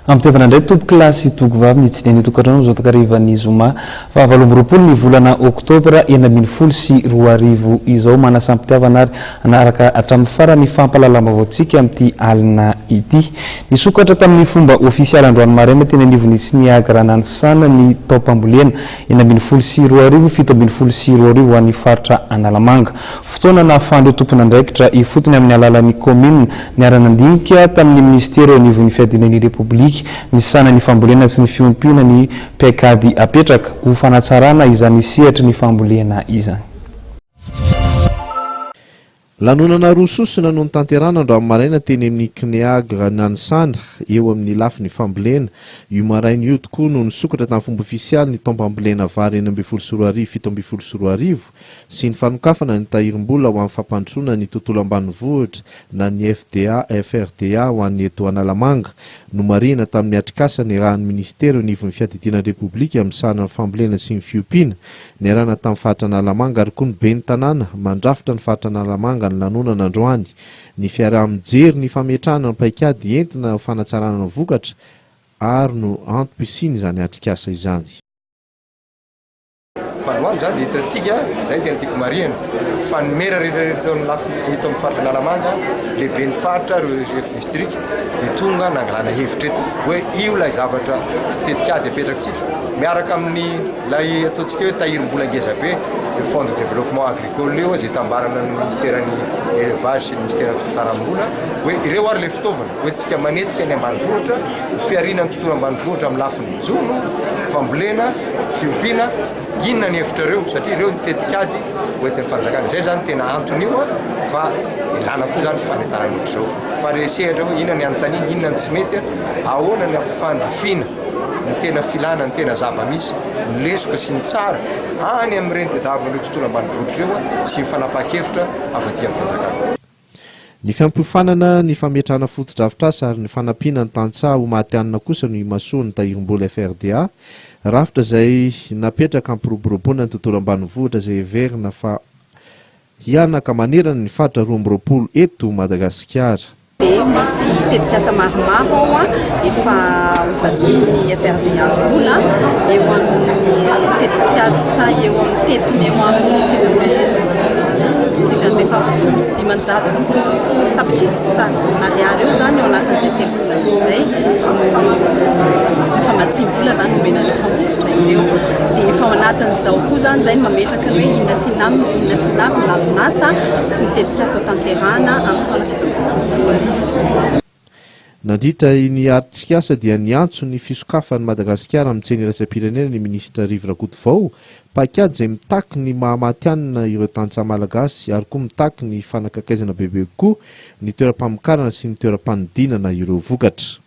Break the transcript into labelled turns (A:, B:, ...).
A: Amtevana ndray tompo klasy tokovavy ny tsideny tokatrano zao takarivany zoma fa 20 ny volana oktobra 2024 izao manasampitiavana ary anaraka hatramin'ny farany fampalalam-baovao-tsika amin'ity alina ity. Nisokatra tamin'ny fomba ofisialy Androany Maraina teny anivony sy niagaranany sana ny taopambolena 2024 ho an'ny faritra Analamanga. Fotoana nahafandro tompona andraikitra ifotony amin'ny alalan'ny commune niaranandinika tamin'ny ministero anivony fiadinan'ny republika misana ny fambolena sy ny fiompiana ny paikady apetraka ho fanatsarana izany sehatra ny fambolena izany.
B: Lanonana rososina no tanterana Androany Maraina teny amin'ny Kiniaga Nansandra eo amin'ny lafiny fambolena. Io maraina io tokoa no nisokatra tamin'ny fomba ofisialy ny taopambolena vary 2024 sy ny fanokafana ny tahirim-bola ho amin'ny fampandrosoana ny tontolo ambanivohitra na ny FDA, FRDA ho an'ny eto Analamanga. No marina tamin'ny atrikasany rahan'ny ministero anivon'ny fiadidinan'ny republika misahana ny fambolena sy ny fiompiana niarahana tamin'ny faritra Analamanga ary koa ny ben'ny tanàna mandrafitra ny faritra Analamanga ny lanonana androany. Ny fiaraha-mijery ny fametrahana ny paikady entina fanatsarana ny vokatra ary no antom-pisiny izany atrikasa izany.
C: Fanoany zany hitantsika zay tena tiako marina fa nomera rehetra eto amin'ny faritra Analamanga lehibe ny faritra ireo chef district dia tonga nangalana hevitra eto hoe io lay zavatra tetikady apetrakantsika miaraka amin'ny lay ataontsika hoe tahirim-bola ngeza be le fond de développement agricole io izay tambarana ny ministèran'ny élevage sy ny ministèran'ny fitaram-bola hoe ireo ary le fitaovana hoe tsika manetsika ny ambanivohitra fiarina ny tontolo ambanivohitra amin'ny lafiny jono fambolena fiompiana inona ny hevitra ireo satria ireo ny tetikady hoentin'ny fanjakana zay zany tena antony io fa ilana koa zany fanentanana ohatr'izao fa resehatra hoe inona ny anontania inona ny tsy mety ahoana ny ampifandrofiana ny tena filana ny tena zava-misy ny lesoka sy ny tsara any amin'ireny tadiavin'ireo tontolo ambanivohitra ireo sy ny fanapa-kevitra avy aty amin'ny fanjakana.
B: Ny fiampiofanana ny fametrahana foto-drafitrasa ary ny fanampiana ny tantsaha ho maty-anina kosa no imasoa ny tahirim-bola FRDA rafitra izay napetraka ampiroboroboana ny tontolo ambanivohitra izay heverina fa hianaka manerana ny faritra 20 eto Madagasikara.
D: Misy tetikasa maromaro efa hovatsian'ny FRDA vola eo amin'ny tetikasa eo amin'ny tetiny eo amin'ny dimanjato tapitrisa mariary eo zany ao anatin'izay telo volana izay efa matsim-bola zany omenana mpamokotra ireo dia efa ao anatin'izao koa zany zay mametraka hoe inona sy namy lavonasa sy ny tetikasa ao tanterana amin'ny taona fito.
B: Nandritra ny atrikasa dia niantso ny fisokafan'ny Madagasikara amin'ny tseny iraisam-pirenena ny ministra Rivo Rakotovao paikady izay mitaky ny mahamatianina ireo tantsaha malagasy ary koa mitaky ny fanakakaizana bebe koa ny toeram-pamokarana sy ny toeram-panodinana ireo vokatra.